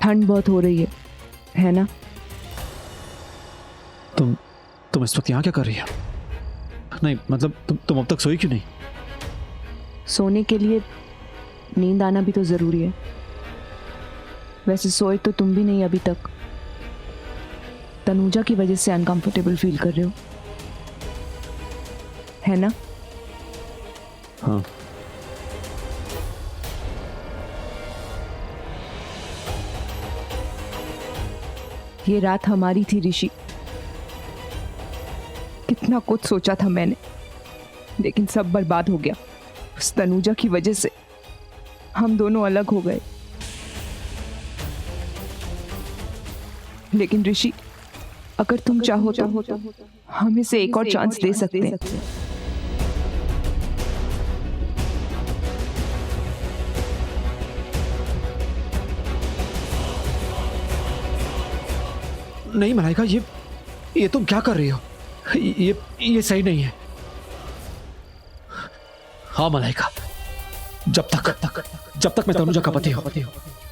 ठंड बहुत हो रही है ना? तुम इस वक्त यहाँ क्या कर रही हो? नहीं मतलब तुम अब तक सोई क्यों नहीं? सोने के लिए नींद आना भी तो जरूरी है। वैसे सोए तो तुम भी नहीं अभी तक। तनुजा की वजह से अनकंफर्टेबल फील कर रहे हो, है ना? हाँ। ये रात हमारी थी ऋषि। कितना कुछ सोचा था मैंने, लेकिन सब बर्बाद हो गया। उस तनुजा की वजह से हम दोनों अलग हो गए। लेकिन ऋषि, अगर तुम चाहो तो हम इसे एक और चांस दे सकते हैं। नहीं मलाइका, ये तुम क्या कर रही हो? ये सही नहीं है। हाँ मलाइका, जब तक मैं तनुजा का पति हूं,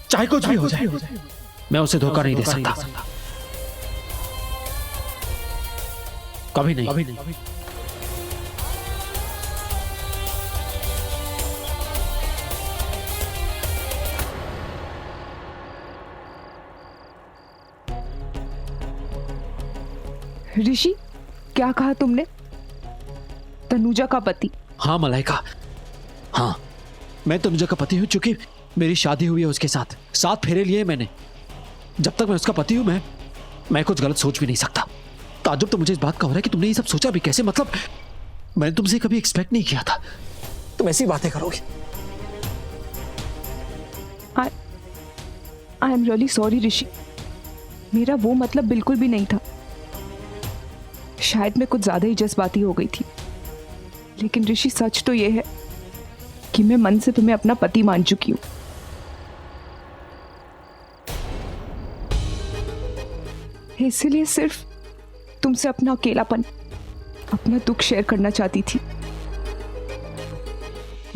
चाहे कुछ भी हो जाए, मैं उसे धोखा नहीं दे सकता। कभी नहीं। ऋषि, क्या कहा तुमने? तनुजा का पति? हाँ मलाइका, हाँ, मैं तनुजा का पति हूं क्योंकि मेरी शादी हुई है उसके साथ। 7 फेरे लिए मैंने। जब तक मैं उसका पति हूं, मैं कुछ गलत सोच भी नहीं सकता। ताज्जुब तो मुझे इस बात का हो रहा है कि तुमने ये सब सोचा भी कैसे? मतलब मैंने तुमसे कभी एक्सपेक्ट नहीं किया था तुम ऐसी बातें करोगे। आई एम रियली सॉरी ऋषि। मेरा वो मतलब बिल्कुल भी नहीं था। शायद मैं कुछ ज्यादा ही जज्बाती हो गई थी। लेकिन ऋषि, सच तो ये है कि मैं मन से तुम्हें अपना पति मान चुकी हूं। इसलिए सिर्फ तुमसे अपना अकेलापन, अपना दुख शेयर करना चाहती थी।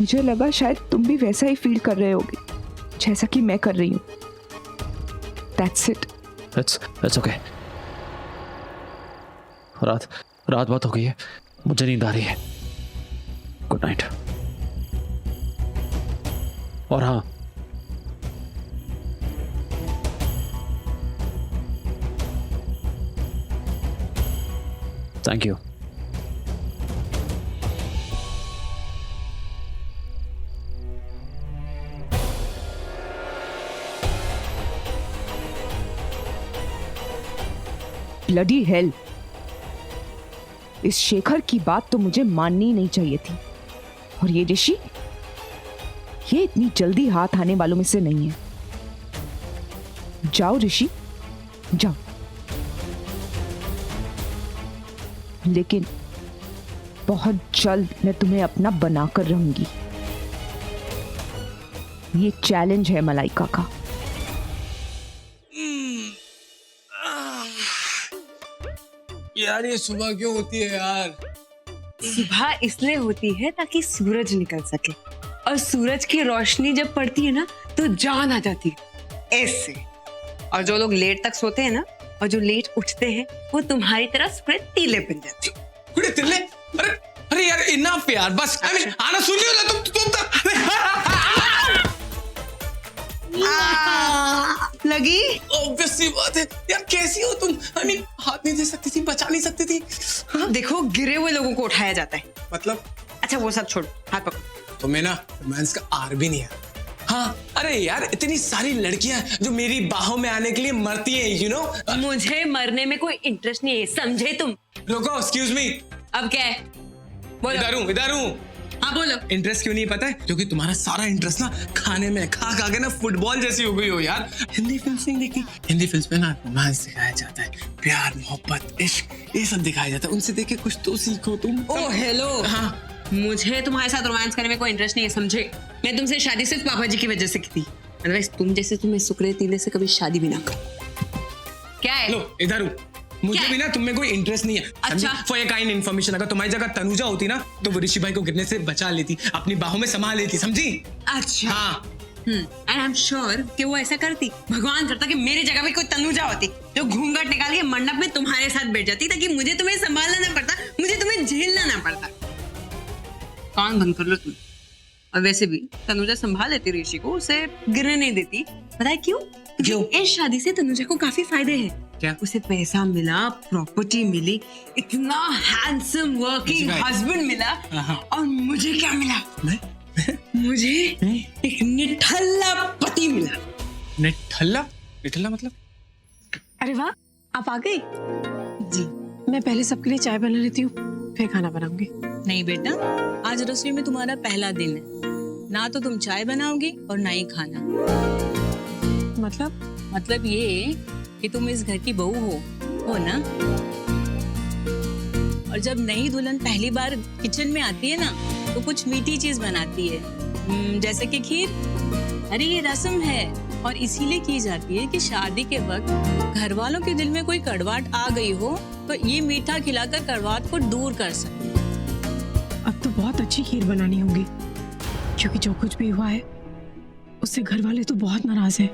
मुझे लगा शायद तुम भी वैसा ही फील कर रहे होगे जैसा कि मैं कर रही हूं। That's it. That's okay. रात बहुत हो गई है, मुझे नींद आ रही है। Good night. और हाँ, थैंक यू। ब्लडी हेल, इस शेखर की बात तो मुझे माननी ही नहीं चाहिए थी। और ये ऋषि, ये इतनी जल्दी हाथ आने वालों में से नहीं है। जाओ ऋषि, जाओ, लेकिन बहुत जल्द मैं तुम्हें अपना बनाकर रहूंगी। ये चैलेंज है मलाइका का। यार ये सुबह क्यों होती है यार? सुबह इसलिए होती है ताकि सूरज निकल सके, और सूरज की रोशनी जब पड़ती है ना तो जान आ जाती है, ऐसे। और जो लोग लेट तक सोते हैं ना और जो लेट उठते हैं वो तुम्हारी तरह सुबह तीले बन जाते हैं। कुड़े तिल्ले? अरे यार इनफ यार, बस आना सुन लियो ना तुम लगी? ऑब्वियस सी बात है यार, कैसी हो तुम? हाथ नहीं दे सकती थी, बचा नहीं सकती थी? हाँ? देखो, गिरे हुए लोगों को उठाया जाता है। मतलब? अच्छा वो सब छोड़ो, हाथ पकड़ो। तुम्हें ना रोमांस का आर भी नहीं है। हाँ, अरे यार इतनी सारी लड़कियां जो मेरी बाहों में आने के लिए मरती हैं, यू नो। मुझे मरने में कोई इंटरेस्ट नहीं है, समझे तुम? रुको, एक्सक्यूज मी। अब क्या है? बोलो। इधर हूँ। हाँ बोलो। इंटरेस्ट क्यों नहीं पता है? क्योंकि तुम्हारा सारा इंटरेस्ट ना खाने में, खा के ना फुटबॉल जैसी हो गई हो यार। हिंदी फिल्म नहीं देखी? हिंदी फिल्म में ना रोमांस दिखाया जाता है, प्यार, मोहब्बत, इश्क, ये सब दिखाया जाता है। उनसे देख के कुछ तो सीखो तुम। ओ हेलो। हाँ, मुझे तुम्हारे साथ रोमांस करने में कोई इंटरेस्ट नहीं है, समझे? मैं तुमसे शादी सिर्फ पापा जी की वजह से की थी। अदरवाइज तुम जैसे तुम्हें सुकरे तीले से कभी शादी भी ना करो। क्या है? लो इधर हूँ। मुझे भी ना तुम में कोई इंटरेस्ट नहीं है। अच्छा। फॉर योर काइंड इन्फॉर्मेशन, अगर तुम्हारी जगह तनुजा होती ना तो वो ऋषि भाई को गिरने से बचा लेती, अपनी बाहों में संभाल लेती, समझी? अच्छा। हाँ। एंड आई एम श्योर कि वो ऐसा करती। भगवान करता कि मेरी जगह पे कोई तनुजा होती जो घूंघट निकाल के मंडप में तुम्हारे साथ बैठ जाती, ताकि मुझे तुम्हें संभालना ना पड़ता, मुझे तुम्हें झेलना ना पड़ता। कान बंद कर लो तुम। और वैसे भी तनुजा संभाल लेती ऋषि को, उसे गिरने नहीं देती। पता है क्यों? क्योंकि इस शादी से तनुजा को काफी फायदे हैं। क्या? उसे पैसा मिला, प्रॉपर्टी मिली, इतना हैंडसम वर्किंग हस्बैंड मिला, और मुझे क्या मिला? मुझे एक निठल्ला पति मिला। निठल्ला? निठल्ला मतलब? अरे वाह, आप आ गई। जी, मैं पहले सबके लिए चाय बना लेती हूँ, फिर खाना बनाऊंगी। नहीं बेटा, आज रसोई में तुम्हारा पहला दिन है। ना तो तुम चाय बनाओगी और ना ही खाना। मतलब ये कि तुम इस घर की बहू हो ना? और जब नई दुल्हन पहली बार किचन में आती है ना, तो कुछ मीठी चीज बनाती है, जैसे कि खीर। अरे ये रस्म है और इसीलिए की जाती है कि शादी के वक्त घर वालों के दिल में कोई कड़वाहट आ गई हो तो ये मीठा खिलाकर कड़वाहट को दूर कर सके। अब तो बहुत अच्छी खीर बनानी होगी, क्योंकि जो कुछ भी हुआ है उससे घर वाले तो बहुत नाराज हैं।